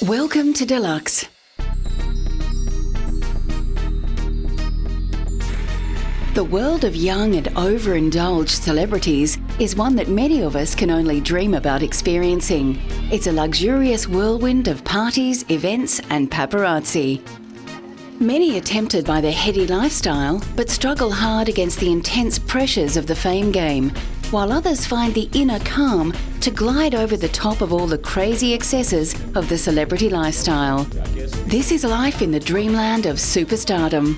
Welcome to Deluxe. The world of young and overindulged celebrities is one that many of us can only dream about experiencing. It's a luxurious whirlwind of parties, events, and paparazzi. Many are tempted by their heady lifestyle, but struggle hard against the intense pressures of the fame game, while others find the inner calm to glide over the top of all the crazy excesses of the celebrity lifestyle. This is life in the dreamland of superstardom.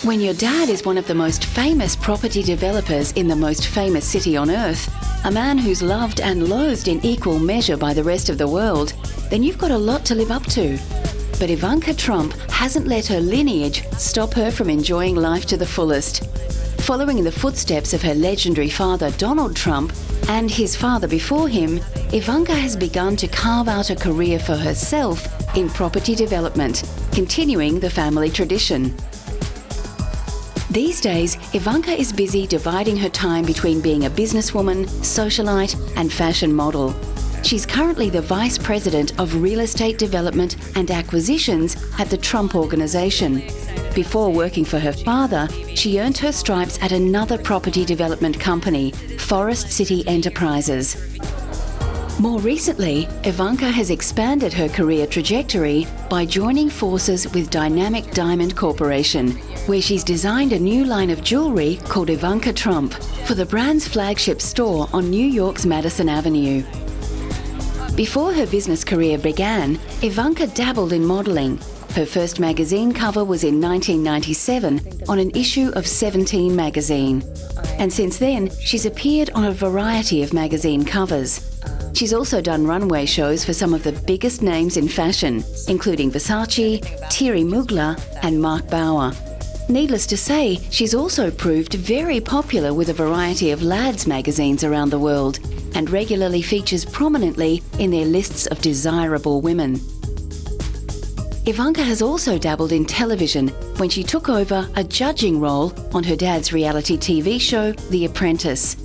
When your dad is one of the most famous property developers in the most famous city on earth, a man who's loved and loathed in equal measure by the rest of the world, then you've got a lot to live up to. But Ivanka Trump hasn't let her lineage stop her from enjoying life to the fullest. Following in the footsteps of her legendary father Donald Trump and his father before him, Ivanka has begun to carve out a career for herself in property development, continuing the family tradition. These days, Ivanka is busy dividing her time between being a businesswoman, socialite, and fashion model. She's currently the Vice President of Real Estate Development and Acquisitions at the Trump Organization. Before working for her father, she earned her stripes at another property development company, Forest City Enterprises. More recently, Ivanka has expanded her career trajectory by joining forces with Dynamic Diamond Corporation, where she's designed a new line of jewelry called Ivanka Trump for the brand's flagship store on New York's Madison Avenue. Before her business career began, Ivanka dabbled in modeling. Her first magazine cover was in 1997 on an issue of 17 magazine. And since then, she's appeared on a variety of magazine covers. She's also done runway shows for some of the biggest names in fashion, including Versace, Thierry Mugler, and Mark Bauer. Needless to say, she's also proved very popular with a variety of lads magazines around the world and regularly features prominently in their lists of desirable women. Ivanka has also dabbled in television when she took over a judging role on her dad's reality TV show, The Apprentice.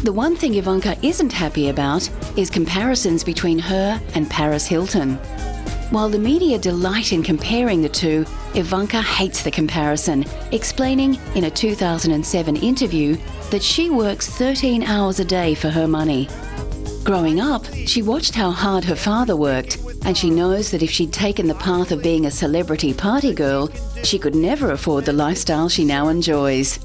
The one thing Ivanka isn't happy about is comparisons between her and Paris Hilton. While the media delight in comparing the two, Ivanka hates the comparison, explaining in a 2007 interview that she works 13 hours a day for her money. Growing up, she watched how hard her father worked, and she knows that if she'd taken the path of being a celebrity party girl, she could never afford the lifestyle she now enjoys.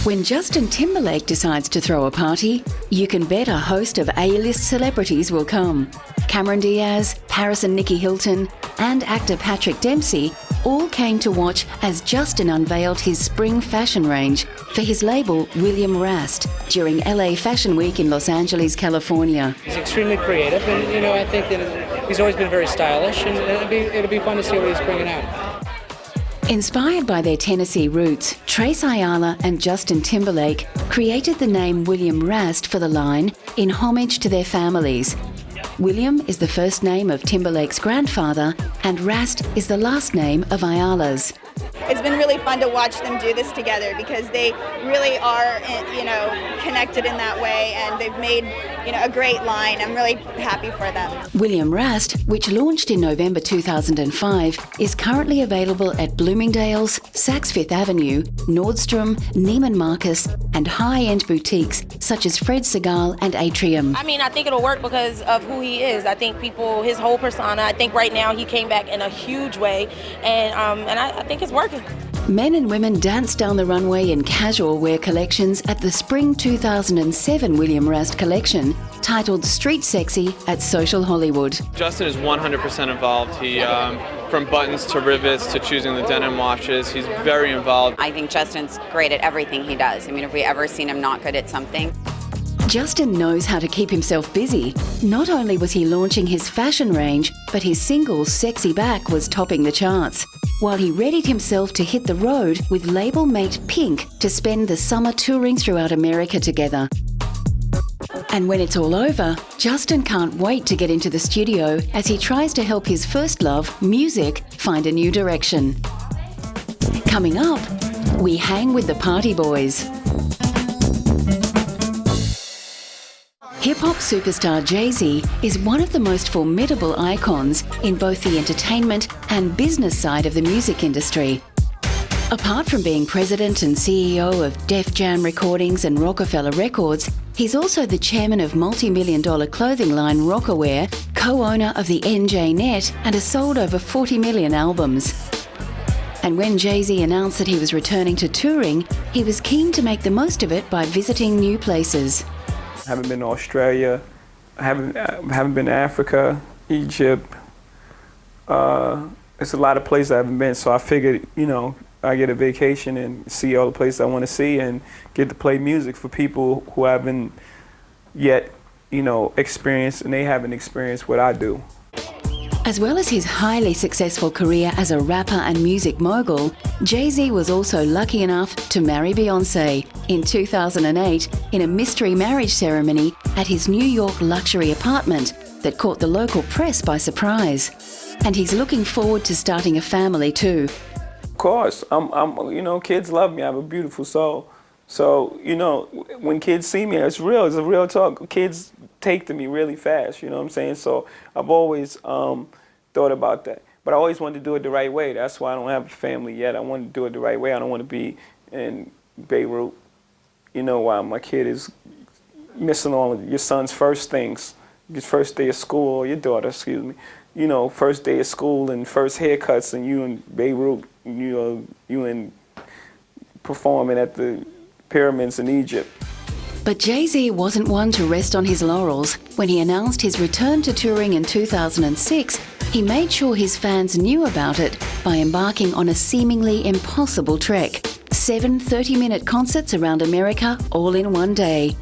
When Justin Timberlake decides to throw a party, you can bet a host of A-list celebrities will come. Cameron Diaz, Paris and Nikki Hilton, and actor Patrick Dempsey all came to watch as Justin unveiled his spring fashion range for his label William Rast during LA Fashion Week in Los Angeles, California. He's extremely creative, and I think that he's always been very stylish, and it'll be fun to see what he's bringing out. Inspired by their Tennessee roots, Trace Ayala and Justin Timberlake created the name William Rast for the line in homage to their families. William is the first name of Timberlake's grandfather, and Rast is the last name of Ayala's. It's been really fun to watch them do this together because they really are, connected in that way, and they've made, a great line. I'm really happy for them. William Rast, which launched in November 2005, is currently available at Bloomingdale's, Saks Fifth Avenue, Nordstrom, Neiman Marcus, and high-end boutiques such as Fred Segal and Atrium. I think it'll work because of who he is. I think his whole persona, I think right now he came back in a huge way, and I think it's working. Men and women danced down the runway in casual wear collections at the Spring 2007 William Rast collection, titled Street Sexy at Social Hollywood. Justin is 100% involved. He, from buttons to rivets to choosing the denim washes, he's very involved. I think Justin's great at everything he does. Have we ever seen him not good at something? Justin knows how to keep himself busy. Not only was he launching his fashion range, but his single Sexy Back was topping the charts, while he readied himself to hit the road with label mate Pink to spend the summer touring throughout America together. And when it's all over, Justin can't wait to get into the studio as he tries to help his first love, music, find a new direction. Coming up, we hang with the Party Boys. hip-hop superstar Jay-Z is one of the most formidable icons in both the entertainment and business side of the music industry. Apart from being president and CEO of Def Jam Recordings and Rockefeller Records, he's also the chairman of multi-million-dollar clothing line Rockaware, co-owner of the NJNet, and has sold over 40 million albums. And when Jay-Z announced that he was returning to touring, he was keen to make the most of it by visiting new places. I haven't been to Australia, I haven't been to Africa, Egypt. There's a lot of places I haven't been, so I figured, I get a vacation and see all the places I want to see and get to play music for people who haven't yet, experienced, and they haven't experienced what I do. As well as his highly successful career as a rapper and music mogul, Jay-Z was also lucky enough to marry Beyoncé in 2008 in a mystery marriage ceremony at his New York luxury apartment that caught the local press by surprise. And he's looking forward to starting a family too. Of course, kids love me. I have a beautiful soul. So, when kids see me, it's real. It's a real talk. Kids take to me really fast, you know what I'm saying? So I've always thought about that. But I always wanted to do it the right way. That's why I don't have a family yet. I want to do it the right way. I don't want to be in Beirut, while my kid is missing all of your son's first things. Your first day of school, or your daughter, excuse me. First day of school and first haircuts, and you in Beirut, you in performing at the pyramids in Egypt. But Jay-Z wasn't one to rest on his laurels. When he announced his return to touring in 2006, he made sure his fans knew about it by embarking on a seemingly impossible trek. 7 30-minute concerts around America, all in one day.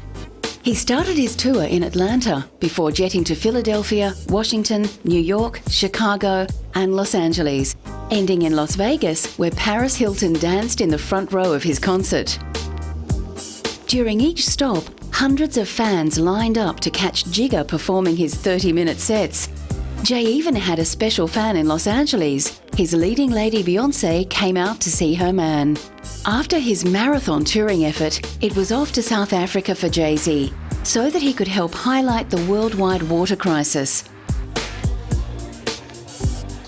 He started his tour in Atlanta before jetting to Philadelphia, Washington, New York, Chicago, and Los Angeles, ending in Las Vegas, where Paris Hilton danced in the front row of his concert. During each stop, hundreds of fans lined up to catch Jigga performing his 30-minute sets. Jay even had a special fan in Los Angeles. His leading lady Beyoncé came out to see her man. After his marathon touring effort, it was off to South Africa for Jay-Z, so that he could help highlight the worldwide water crisis.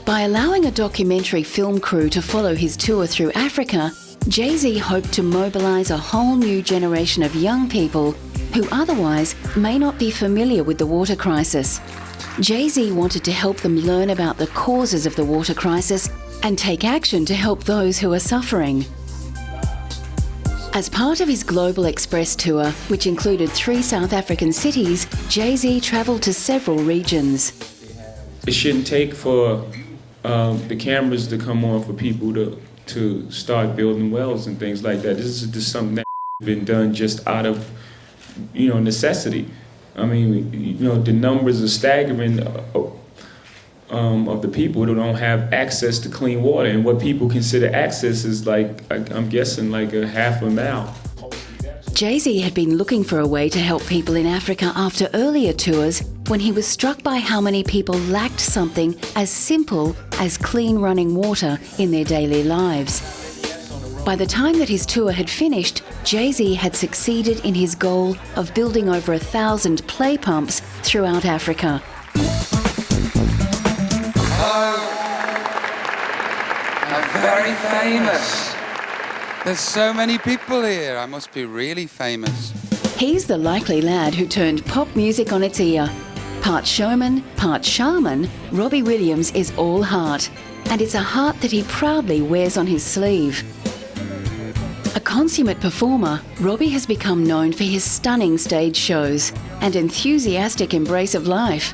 By allowing a documentary film crew to follow his tour through Africa, Jay-Z hoped to mobilize a whole new generation of young people who otherwise may not be familiar with the water crisis. Jay-Z wanted to help them learn about the causes of the water crisis and take action to help those who are suffering. As part of his Global Express tour, which included 3 South African cities, Jay-Z travelled to several regions. It shouldn't take for the cameras to come on for people to start building wells and things like that. This is just something that's been done just out of, necessity. I mean, the numbers are staggering of the people who don't have access to clean water. And what people consider access is I'm guessing like a half a mile. Jay-Z had been looking for a way to help people in Africa after earlier tours when he was struck by how many people lacked something as simple as clean running water in their daily lives. By the time that his tour had finished, Jay-Z had succeeded in his goal of building over 1,000 play pumps throughout Africa. I'm very famous. There's so many people here. I must be really famous. He's the likely lad who turned pop music on its ear. Part showman, part shaman, Robbie Williams is all heart. And it's a heart that he proudly wears on his sleeve. A consummate performer, Robbie has become known for his stunning stage shows and enthusiastic embrace of life.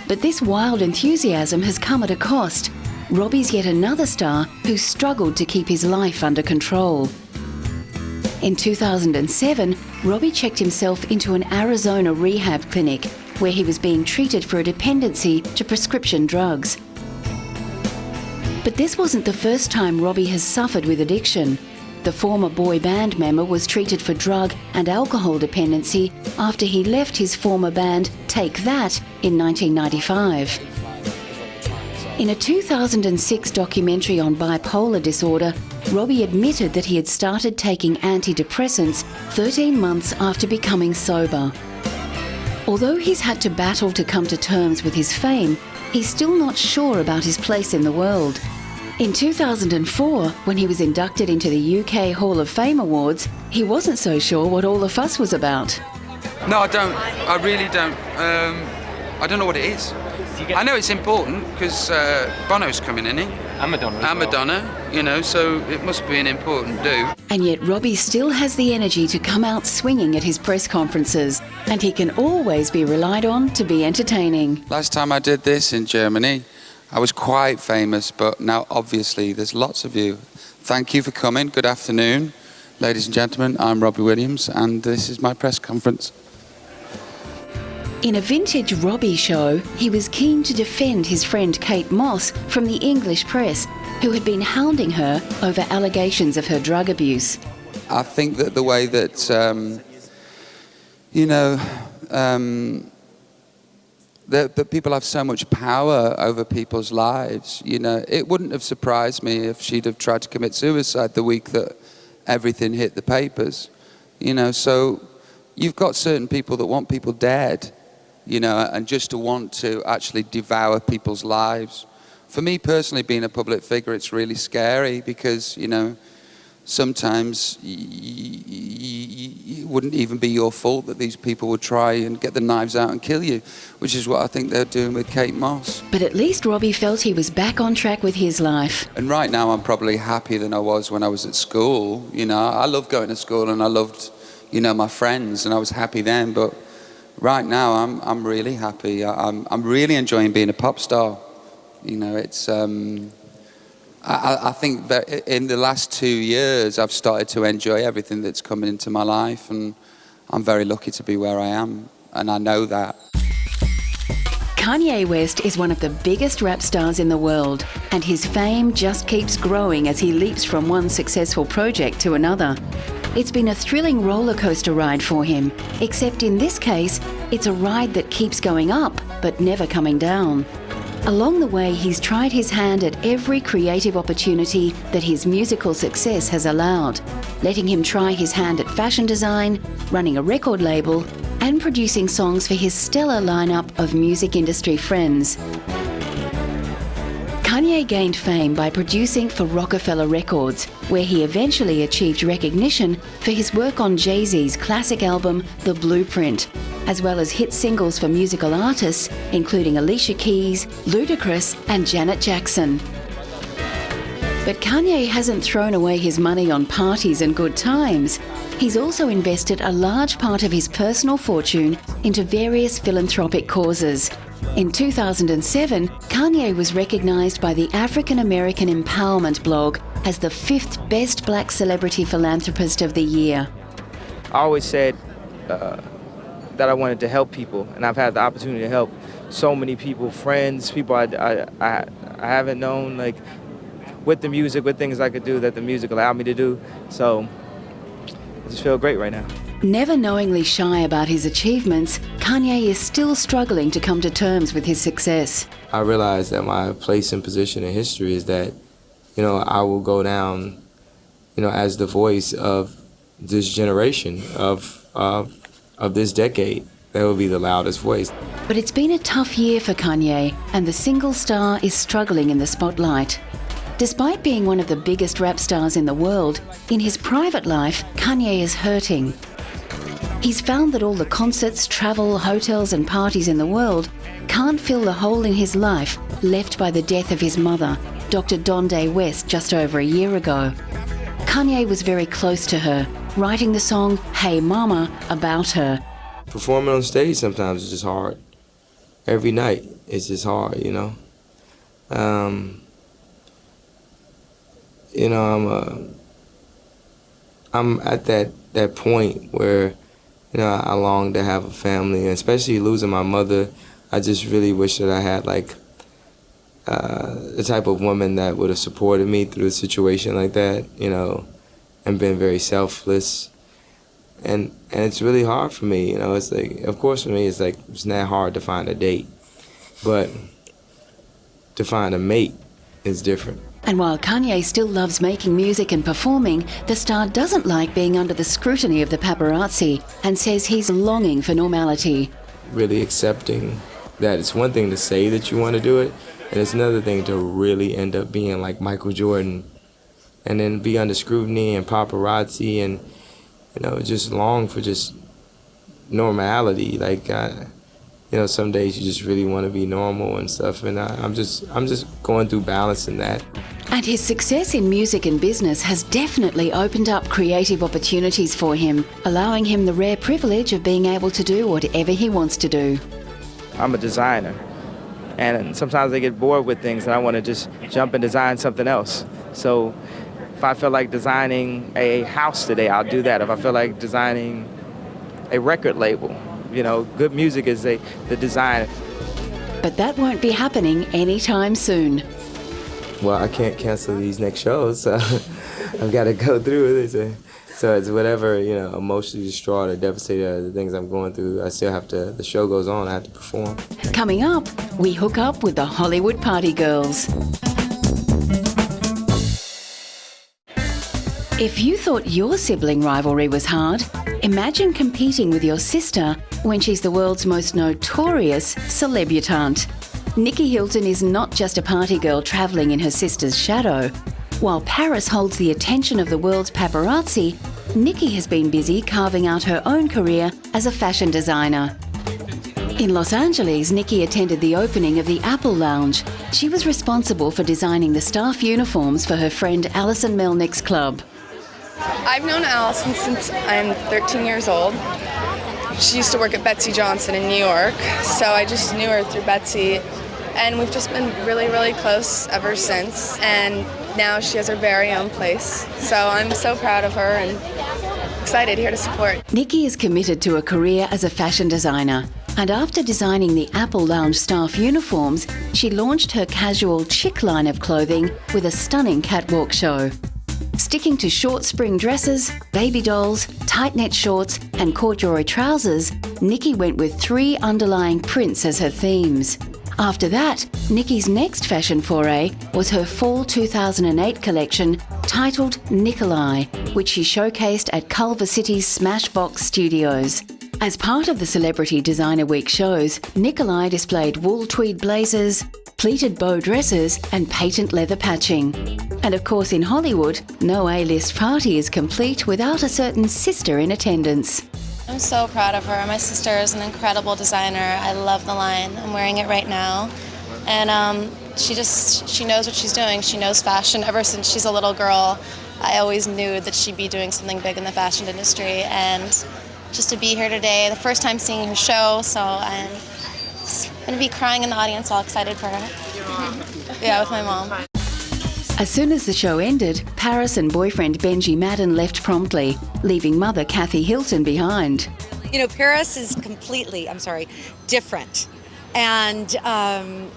But this wild enthusiasm has come at a cost. Robbie's yet another star who struggled to keep his life under control. In 2007, Robbie checked himself into an Arizona rehab clinic where he was being treated for a dependency to prescription drugs. But this wasn't the first time Robbie has suffered with addiction. The former boy band member was treated for drug and alcohol dependency after he left his former band Take That in 1995. In a 2006 documentary on bipolar disorder, Robbie admitted that he had started taking antidepressants 13 months after becoming sober. Although he's had to battle to come to terms with his fame, he's still not sure about his place in the world. In 2004, when he was inducted into the UK Hall of Fame Awards, he wasn't so sure what all the fuss was about. No, I don't. I really don't. I don't know what it is. I know it's important because Bono's coming in, And Madonna. and Madonna, you know, so it must be an important do. And yet Robbie still has the energy to come out swinging at his press conferences, and he can always be relied on to be entertaining. Last time I did this in Germany, I was quite famous, but now obviously there's lots of you. Thank you for coming. Good afternoon, ladies and gentlemen. I'm Robbie Williams, and this is my press conference. In a vintage Robbie show, he was keen to defend his friend Kate Moss from the English press, who had been hounding her over allegations of her drug abuse. I think that the way that, that people have so much power over people's lives, you know, it wouldn't have surprised me if she'd have tried to commit suicide the week that everything hit the papers, you know. So you've got certain people that want people dead, you know, and just to want to actually devour people's lives. For me personally, being a public figure, it's really scary because, you know, sometimes it wouldn't even be your fault that these people would try and get the knives out and kill you, which is what I think they're doing with Kate Moss. But at least Robbie felt he was back on track with his life. And right now I'm probably happier than I was when I was at school. You know, I loved going to school and I loved, you know, my friends, and I was happy then, but right now I'm really happy. I'm really enjoying being a pop star. You know, it's I think that in the last 2 years I've started to enjoy everything that's coming into my life, and I'm very lucky to be where I am, and I know that. Kanye West is one of the biggest rap stars in the world, and his fame just keeps growing as he leaps from one successful project to another. It's been a thrilling roller coaster ride for him, except in this case, it's a ride that keeps going up but never coming down. Along the way, he's tried his hand at every creative opportunity that his musical success has allowed, letting him try his hand at fashion design, running a record label, and producing songs for his stellar lineup of music industry friends. Kanye gained fame by producing for Rockefeller Records, where he eventually achieved recognition for his work on Jay-Z's classic album, The Blueprint, as well as hit singles for musical artists, including Alicia Keys, Ludacris, and Janet Jackson. But Kanye hasn't thrown away his money on parties and good times. He's also invested a large part of his personal fortune into various philanthropic causes. In 2007, Kanye was recognized by the African American Empowerment blog as the 5th best black celebrity philanthropist of the year. I always said that I wanted to help people, and I've had the opportunity to help so many people, friends, people I haven't known, like with the music, with things I could do that the music allowed me to do. So I just feel great right now. Never knowingly shy about his achievements, Kanye is still struggling to come to terms with his success. I realize that my place and position in history is that, you know, I will go down, you know, as the voice of this generation, of this decade. That will be the loudest voice. But it's been a tough year for Kanye, and the single star is struggling in the spotlight. Despite being one of the biggest rap stars in the world, in his private life, Kanye is hurting. He's found that all the concerts, travel, hotels and parties in the world can't fill the hole in his life left by the death of his mother, Dr. Donde West, just over a year ago. Kanye was very close to her, writing the song Hey Mama about her. Performing on stage sometimes is just hard. Every night it's just hard, you know. I'm at that point where, you know, I long to have a family, and especially losing my mother. I just really wish that I had like the type of woman that would have supported me through a situation like that, you know, and been very selfless. And it's really hard for me, you know. It's like, of course for me, it's like it's not hard to find a date, but to find a mate is different. And while Kanye still loves making music and performing, the star doesn't like being under the scrutiny of the paparazzi and says he's longing for normality. really accepting that it's one thing to say that you want to do it, and it's another thing to really end up being like Michael Jordan and then be under scrutiny and paparazzi and, just long for just normality. Like, some days you just really want to be normal and stuff, and I'm just going through balancing that. And his success in music and business has definitely opened up creative opportunities for him, allowing him the rare privilege of being able to do whatever he wants to do. I'm a designer, and sometimes I get bored with things and I want to just jump and design something else. So if I feel like designing a house today, I'll do that. If I feel like designing a record label, good music is the design. But that won't be happening anytime soon. Well, I can't cancel these next shows, so I've got to go through with it. So it's whatever, emotionally distraught or devastated the things I'm going through, I still have to, the show goes on, I have to perform. Coming up, we hook up with the Hollywood Party Girls. If you thought your sibling rivalry was hard, imagine competing with your sister when she's the world's most notorious celebutante. Nikki Hilton is not just a party girl travelling in her sister's shadow. While Paris holds the attention of the world's paparazzi, Nikki has been busy carving out her own career as a fashion designer. In Los Angeles, Nikki attended the opening of the Apple Lounge. She was responsible for designing the staff uniforms for her friend Alison Melnick's club. I've known Allison since I'm 13 years old. She used to work at Betsy Johnson in New York, so I just knew her through Betsy, and we've just been really, really close ever since, and now she has her very own place. So I'm so proud of her and excited here to support. Nikki is committed to a career as a fashion designer, and after designing the Apple Lounge staff uniforms, she launched her casual chic line of clothing with a stunning catwalk show. Sticking to short spring dresses, baby dolls, tight net shorts and corduroy trousers, Nikki went with 3 underlying prints as her themes. After that, Nikki's next fashion foray was her fall 2008 collection titled Nikolai, which she showcased at Culver City's Smashbox Studios. As part of the Celebrity Designer Week shows, Nikolai displayed wool tweed blazers, pleated bow dresses and patent leather patching. And of course in Hollywood, no A-list party is complete without a certain sister in attendance. I'm so proud of her. My sister is an incredible designer. I love the line. I'm wearing it right now. And she knows what she's doing. She knows fashion. Ever since she's a little girl, I always knew that she'd be doing something big in the fashion industry. And just to be here today, the first time seeing her show, so I'm going to be crying in the audience, all excited for her. Yeah, with my mom. As soon as the show ended, Paris and boyfriend Benji Madden left promptly, leaving mother Kathy Hilton behind. Paris is completely, different. And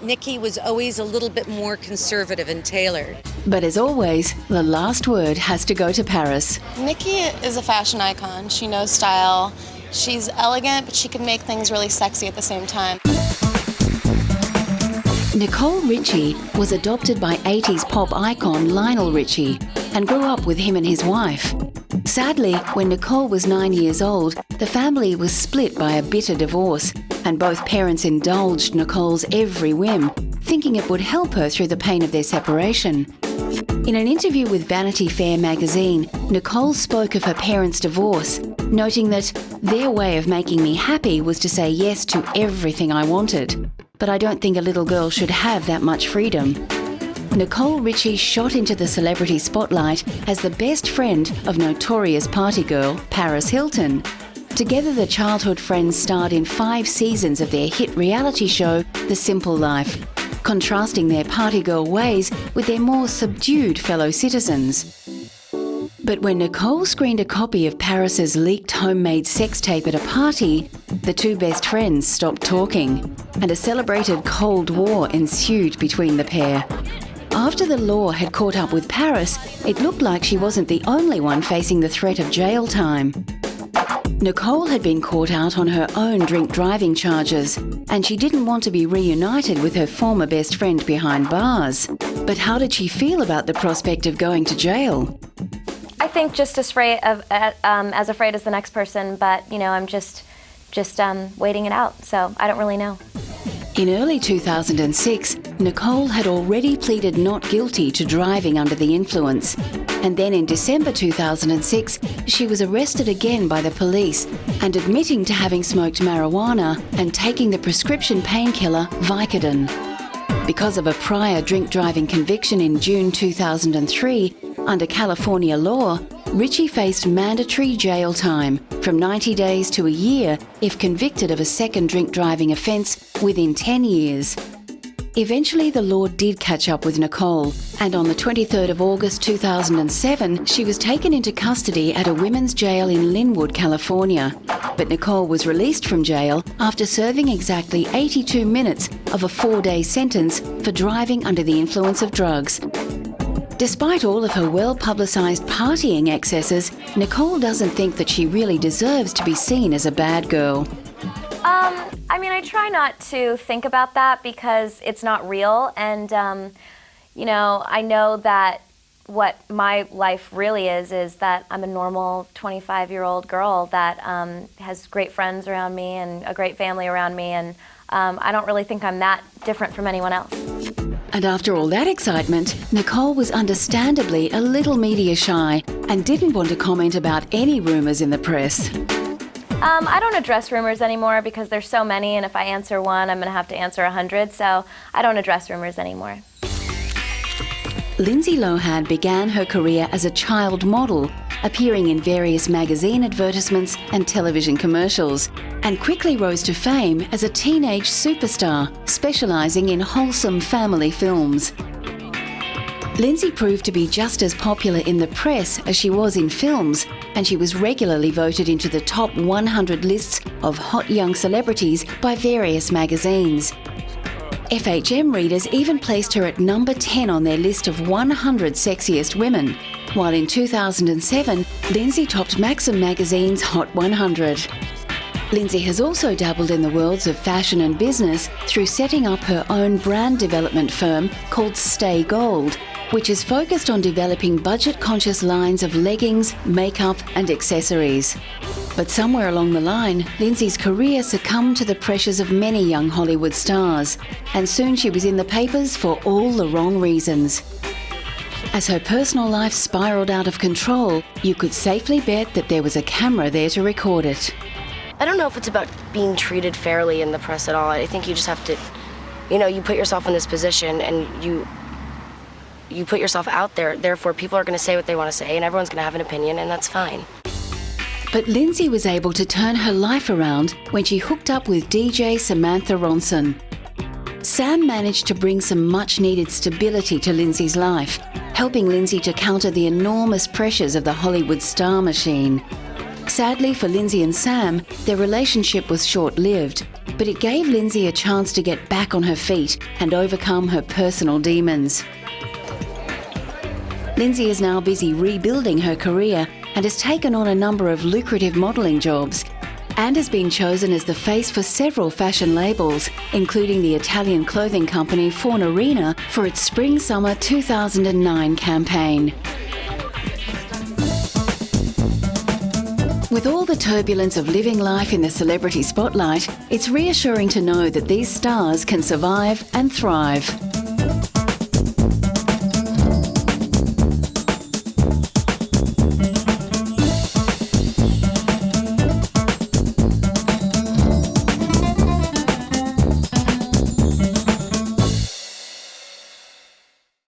Nikki was always a little bit more conservative and tailored. But as always, the last word has to go to Paris. Nikki is a fashion icon. She knows style. She's elegant, but she can make things really sexy at the same time. Nicole Richie was adopted by 80s pop icon Lionel Richie and grew up with him and his wife. Sadly, when Nicole was 9 years old, the family was split by a bitter divorce, and both parents indulged Nicole's every whim, thinking it would help her through the pain of their separation. In an interview with Vanity Fair magazine, Nicole spoke of her parents' divorce, noting that their way of making me happy was to say yes to everything I wanted. But I don't think a little girl should have that much freedom. Nicole Richie shot into the celebrity spotlight as the best friend of notorious party girl Paris Hilton. Together, the childhood friends starred in 5 seasons of their hit reality show, The Simple Life, contrasting their party girl ways with their more subdued fellow citizens. But when Nicole screened a copy of Paris's leaked homemade sex tape at a party, the 2 best friends stopped talking, and a celebrated Cold War ensued between the pair. After the law had caught up with Paris, it looked like she wasn't the only one facing the threat of jail time. Nicole had been caught out on her own drink driving charges, and she didn't want to be reunited with her former best friend behind bars. But how did she feel about the prospect of going to jail? I think just as afraid as the next person, but I'm just just waiting it out. So I don't really know. In early 2006, Nicole had already pleaded not guilty to driving under the influence. And then in December 2006, she was arrested again by the police and admitting to having smoked marijuana and taking the prescription painkiller Vicodin. Because of a prior drink driving conviction in June 2003, under California law, Richie faced mandatory jail time from 90 days to a year if convicted of a second drink driving offence within 10 years. Eventually, the law did catch up with Nicole, and on the 23rd of August 2007, she was taken into custody at a women's jail in Linwood, California. But Nicole was released from jail after serving exactly 82 minutes of a 4-day sentence for driving under the influence of drugs. Despite all of her well-publicised partying excesses, Nicole doesn't think that she really deserves to be seen as a bad girl. I mean, I try not to think about that because it's not real. And, you know, I know that what my life really is that I'm a normal 25-year-old girl that has great friends around me and a great family around me. And I don't really think I'm that different from anyone else. And after all that excitement, Nicole was understandably a little media shy and didn't want to comment about any rumours in the press. I don't address rumors anymore because there's so many, and if I answer one, I'm going to have to answer 100, so I don't address rumors anymore. Lindsay Lohan began her career as a child model, appearing in various magazine advertisements and television commercials, and quickly rose to fame as a teenage superstar, specialising in wholesome family films. Lindsay proved to be just as popular in the press as she was in films, and she was regularly voted into the top 100 lists of hot young celebrities by various magazines. FHM readers even placed her at number 10 on their list of 100 sexiest women, while in 2007, Lindsay topped Maxim magazine's Hot 100. Lindsay has also dabbled in the worlds of fashion and business through setting up her own brand development firm called Stay Gold, which is focused on developing budget-conscious lines of leggings, makeup and accessories. But somewhere along the line, Lindsay's career succumbed to the pressures of many young Hollywood stars, and soon she was in the papers for all the wrong reasons. As her personal life spiraled out of control, you could safely bet that there was a camera there to record it. I don't know if it's about being treated fairly in the press at all. I think you just have to, you put yourself in this position and you put yourself out there. Therefore, people are going to say what they want to say and everyone's going to have an opinion, and that's fine. But Lindsay was able to turn her life around when she hooked up with DJ Samantha Ronson. Sam managed to bring some much-needed stability to Lindsay's life, helping Lindsay to counter the enormous pressures of the Hollywood star machine. Sadly for Lindsay and Sam, their relationship was short-lived, but it gave Lindsay a chance to get back on her feet and overcome her personal demons. Lindsay is now busy rebuilding her career and has taken on a number of lucrative modelling jobs and has been chosen as the face for several fashion labels, including the Italian clothing company Fornarina for its Spring-Summer 2009 campaign. With all the turbulence of living life in the celebrity spotlight, it's reassuring to know that these stars can survive and thrive.